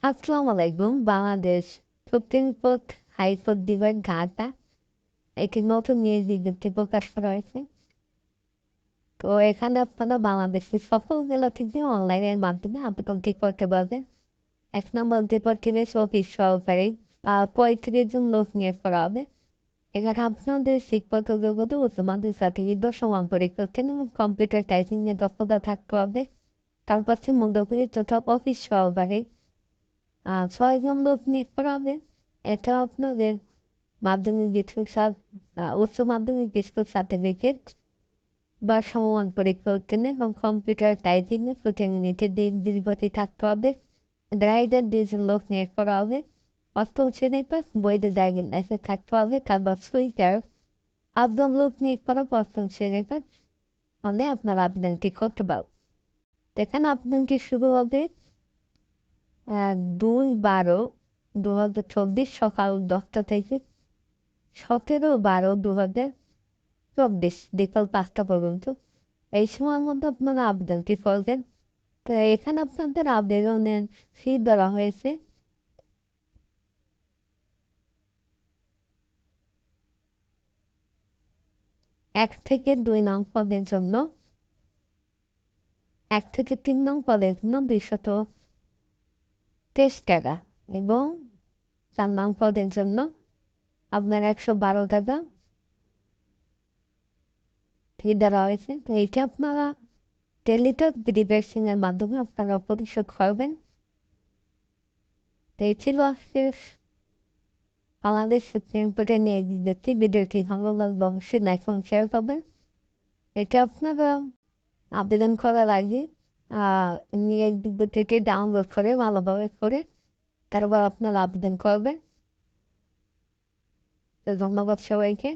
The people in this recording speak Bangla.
আসসালামু আলাইকুম। বাংলাদেশ সুপ্রিম কোর্ট, হাইকোর্ট বিভাগ ঢাকা একটি নতুন নিউজ বিজ্ঞপ্তি প্রকাশ করা হয়েছে। তো এখানে আপনারা বাংলাদেশের সকল জেলা থেকে অনলাইনের মাধ্যমে আবেদনটি করতে পারবেন। ১ নম্বর ডিপার্টমেন্ট অফিস সহকারী ৩৫ জন লোক নিয়োগ করা হবে। এখানে আপনাদের শিক্ষাগত যোগ্যতা উচ্চ মাধ্যমিক সার্টিফিকেট সমান পরীক্ষা উত্তীর্ণ এবং কম্পিউটার টাইপিং এর দক্ষতা থাকতে হবে। তারপর হচ্ছে মধ্যপুরী তথা অফিস সহকারী ৬ জন লোক নিয়োগ করা হবে। এটা আপনাদের মাধ্যমিক স্কুল উচ্চ মাধ্যমিক স্কুল সার্টিফিকেট বা সমমান পরীক্ষা উত্তীর্ণ এবং কম্পিউটার টাইপিং এ প্রতিনিধিত্বের দীর্ঘতি থাকতে হবে। ড্রাইভার ২ জন লোক নিয়োগ করা হবে। অষ্টম শ্রেণীর পাস বৈধ ড্রাইভিং লাইসেন্স থাকতে হবে। তারপর সুইটার ৮ জন লোক নিয়োগ করা অষ্টম শ্রেণীর পাস হলে আপনার আবেদনটি করতে পারবেন। এখানে আবেদনটি শুরু হবে ২/১২/২০২৪ সকাল ১০টা থেকে ১৭/১২/২০২৪ বিকাল ৫টা পর্যন্ত। এই সময়ের মধ্যে আপনারা আবেদনটি করবেন। তো এখানে আপনাদের আবেদনের ফি দেওয়া হয়েছে ১ থেকে ২ নং পদের জন্য ১ থেকে ৩ নং পদের জন্য ২২৩ টাকা এবং ৪ নং পদের জন্য আপনার ১১২ টাকা ফি দেওয়া হয়েছে। তো এইটা আপনারা টেলিটক বিডিভ্যাকসিন এর মাধ্যমে আপনারা পরিশোধ করবেন। তো এই ছিল আজকের বাংলাদেশ সুপ্রিম কোর্টের নিয়ে বিজ্ঞপ্তি। ভিডিওটি ভালো লাগলে অবশ্যই লাইক এবং শেয়ার করবেন। এটা আপনারা আবেদন করার আগে নিয়ে বিজ্ঞপ্তিটি ডাউনলোড করে ভালোভাবে করে তারপর আপনারা আবেদন করবেন। তো ধন্যবাদ সবাইকে।